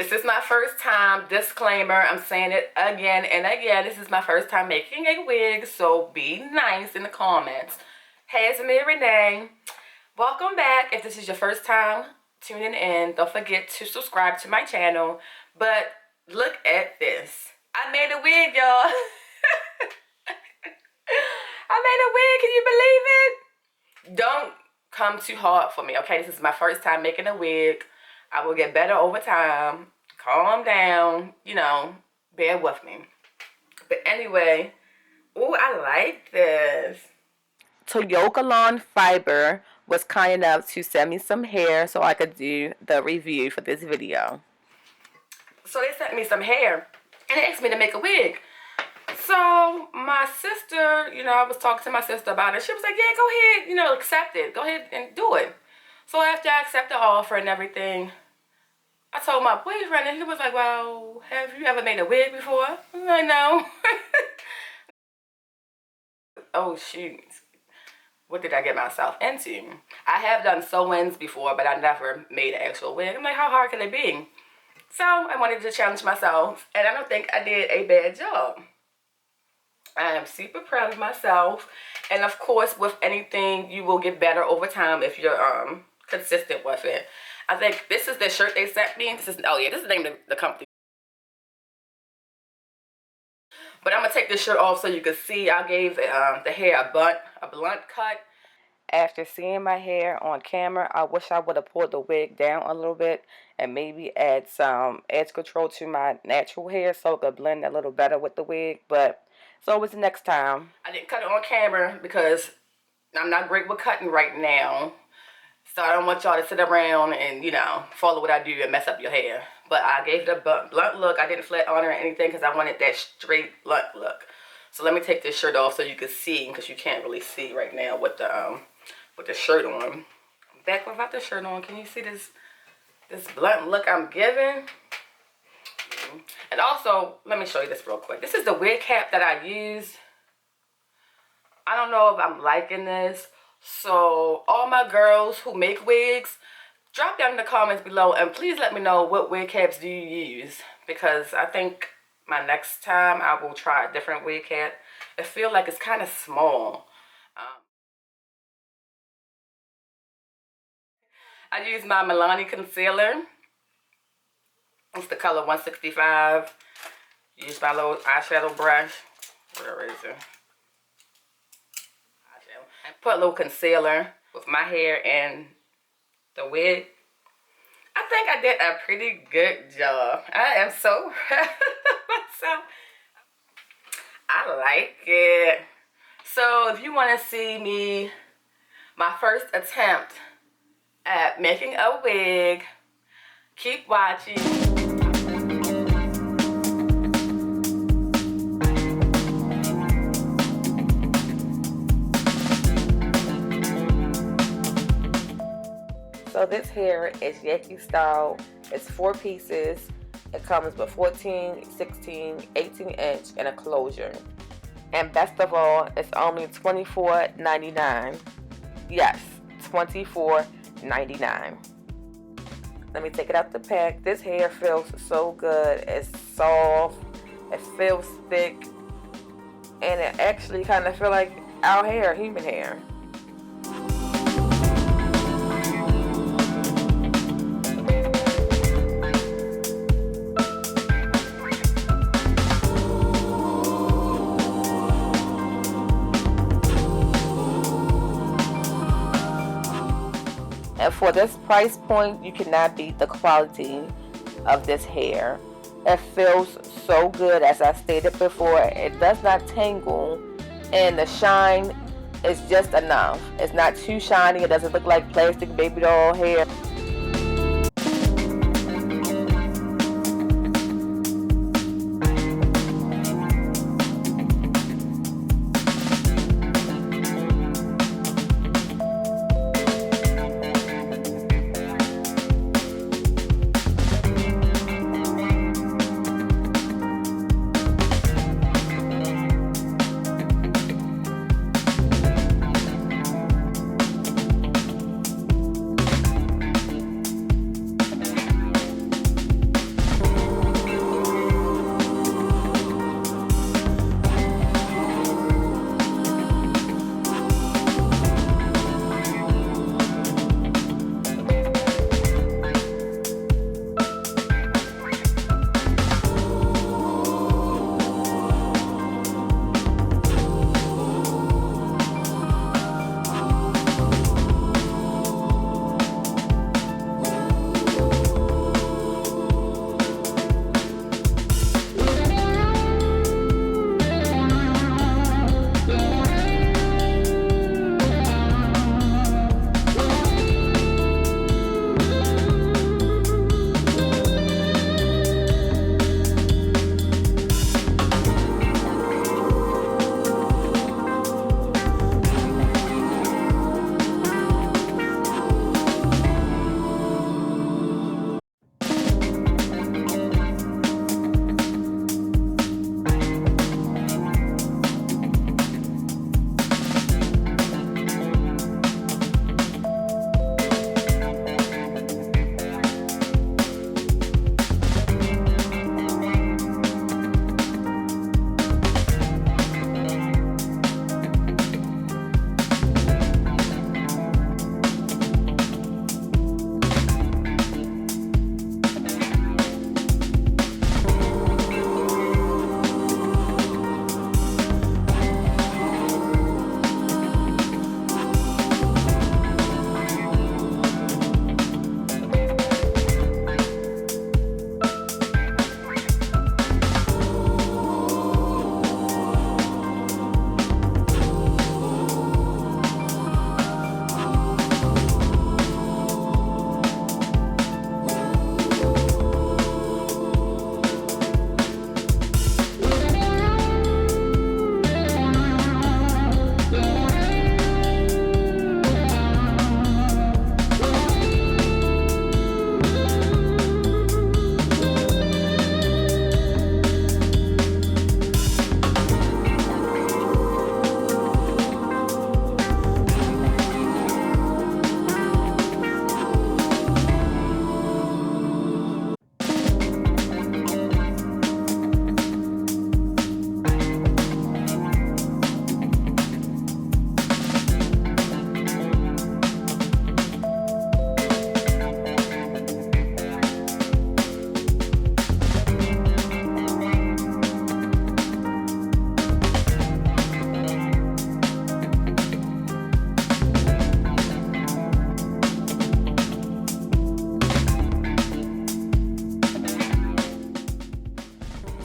This is my first time, disclaimer, I'm saying it again and again. This is my first time making a wig, so be nice in the comments. Hey, it's Amia Renee. Welcome back. If this is your first time tuning in, don't forget to subscribe to my channel. But look at this. I made a wig, y'all. I made a wig, can you believe it? Don't come too hard for me, okay? This is my first time making a wig. I will get better over time. Calm down, you know, bear with me. But anyway, ooh, I like this. Toyokalon Fiber was kind enough to send me some hair so I could do the review for this video. So they sent me some hair and they asked me to make a wig. So my sister, you know, I was talking to my sister about it. She was like, yeah, go ahead, you know, accept it. Go ahead and do it. So after I accepted the offer and everything, I told my boyfriend, and he was like, well, have you ever made a wig before? I was like, no. Oh, shoot. What did I get myself into? I have done sew-ins before, but I never made an actual wig. I'm like, how hard can it be? So I wanted to challenge myself, and I don't think I did a bad job. I am super proud of myself. And of course, with anything, you will get better over time if you're consistent with it. I think this is the shirt they sent me. This is, oh yeah, this is the name of the company. But I'm gonna take this shirt off so you can see. I gave the hair a blunt cut. After seeing my hair on camera, I wish I would have pulled the wig down a little bit and maybe add some edge control to my natural hair so it could blend a little better with the wig. But so it was the next time. I didn't cut it on camera because I'm not great with cutting right now. So I don't want y'all to sit around and, you know, follow what I do and mess up your hair. But I gave it a blunt look. I didn't flat on it or anything because I wanted that straight blunt look. So let me take this shirt off so you can see, because you can't really see right now with the shirt on. I'm back without the shirt on. Can you see this blunt look I'm giving? And also, let me show you this real quick. This is the wig cap that I use. I don't know if I'm liking this. So all my girls who make wigs, drop down in the comments below and please let me know what wig caps do you use, because I think my next time I will try a different wig cap. I feel like it's kind of small. I use my Milani concealer. It's the color 165. Use my little eyeshadow brush. Where is it? And put a little concealer with my hair and the wig. I think I did a pretty good job. I am so proud of myself. I like it. So if you want to see me, my first attempt at making a wig, keep watching. So this hair is Yankee style. It's 4 pieces. It comes with 14, 16, 18 inch and a closure. And best of all, it's only $24.99. Yes, $24.99. Let me take it out the pack. This hair feels so good. It's soft. It feels thick. And it actually kind of feels like our hair, human hair. And for this price point, you cannot beat the quality of this hair. It feels so good, as I stated before. It does not tangle, and the shine is just enough. It's not too shiny. It doesn't look like plastic baby doll hair.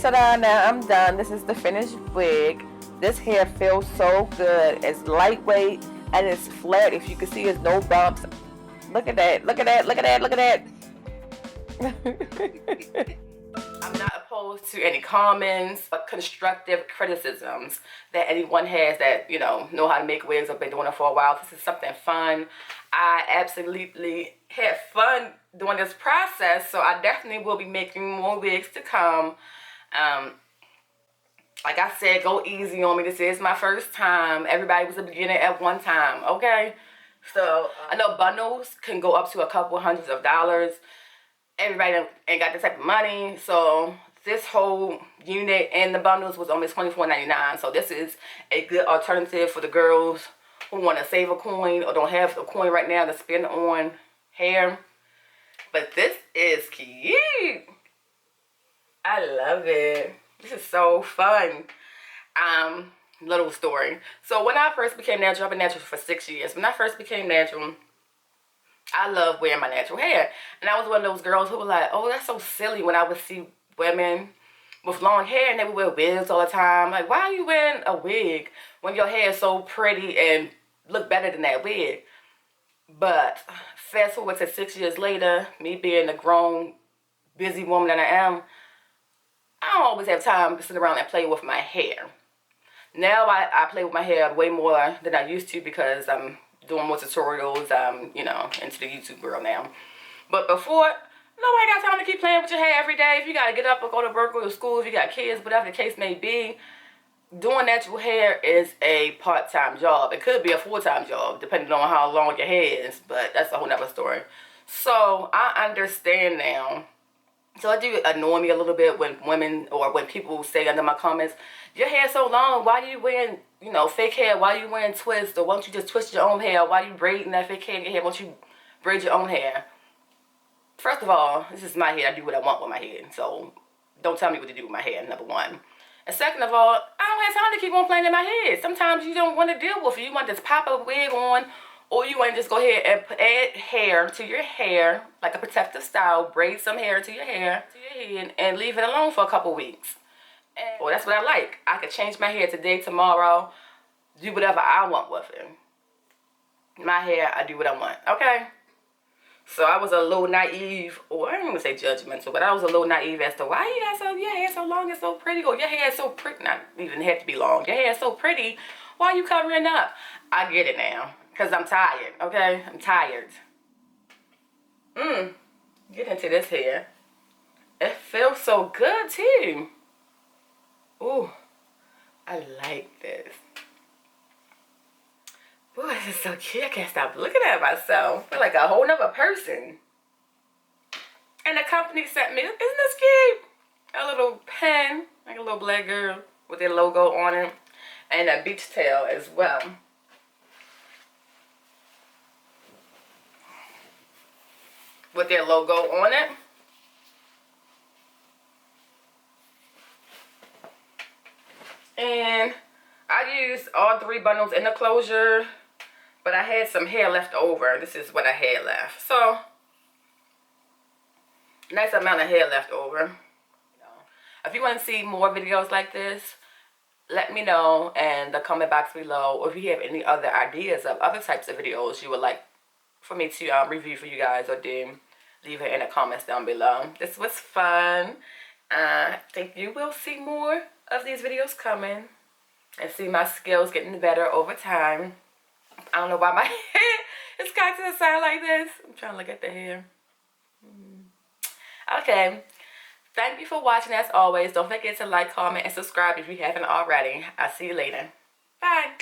Ta-da, now I'm done. This is the finished wig. This hair feels so good. It's lightweight and it's flat. If you can see, there's no bumps. Look at that, look at that, look at that, look at that. I'm not opposed to any comments or constructive criticisms that anyone has that, you know how to make wigs or been doing it for a while. This is something fun. I absolutely had fun doing this process, so I definitely will be making more wigs to come. Like I said, go easy on me. This is my first time. Everybody was a beginner at one time, okay? So I know bundles can go up to a couple hundreds of dollars. Everybody ain't got this type of money, so this whole unit and the bundles was only $24.99. So this is a good alternative for the girls who want to save a coin or don't have a coin right now to spend on hair. But this is cute. I love it. This is so fun. Little story. So when I first became natural, I've been natural for 6 years. When I first became natural, I love wearing my natural hair. And I was one of those girls who were like, oh, that's so silly, when I would see women with long hair and they would wear wigs all the time. Like, why are you wearing a wig when your hair is so pretty and look better than that wig? But fast forward to 6 years later, me being the grown, busy woman that I am, I don't always have time to sit around and play with my hair. Now I play with my hair way more than I used to because I'm doing more tutorials. I'm, into the YouTube world now. But before, nobody got time to keep playing with your hair every day. If you got to get up and go to work or to school, if you got kids, whatever the case may be, doing natural hair is a part-time job. It could be a full-time job, depending on how long your hair is, but that's a whole nother story. So I understand now. So it do annoy me a little bit when women or when people say under my comments, your hair's so long, why are you wearing, fake hair? Why are you wearing twists? Or why don't you just twist your own hair? Why are you braiding that fake hair in your hair? Why don't you braid your own hair? First of all, this is my hair. I do what I want with my hair. So don't tell me what to do with my hair, number one. And second of all, I don't have time to keep on playing in my head. Sometimes you don't want to deal with it. You want to just pop a wig on, or you want to just go ahead and add hair to your hair, like a protective style, braid some hair to your hair, to your head, and leave it alone for a couple weeks. Well, that's what I like. I could change my hair today, tomorrow, do whatever I want with it. My hair, I do what I want, okay? So I was a little naive, or I don't even say judgmental, but I was a little naive as to why your hair so long and so pretty, or your hair is so pretty, not even have to be long, your hair is so pretty, why are you covering up? I get it now, because I'm tired, okay? I'm tired. Get into this hair. It feels so good, too. Ooh, I like this. Boy, this is so cute. I can't stop looking at myself. I feel like a whole nother person. And the company sent me, isn't this cute? A little pen, like a little black girl with their logo on it. And a beach tail as well. With their logo on it. And I used all 3 bundles in the closure, but I had some hair left over. This is what I had left. So, nice amount of hair left over. If you want to see more videos like this, let me know in the comment box below. Or if you have any other ideas of other types of videos you would like for me to review for you guys or do, leave it in the comments down below. This was fun. I think you will see more of these videos coming and see my skills getting better over time. I don't know why my hair is cocked to the side like this. I'm trying to look at the hair. Okay. Thank you for watching as always. Don't forget to like, comment, and subscribe if you haven't already. I'll see you later. Bye.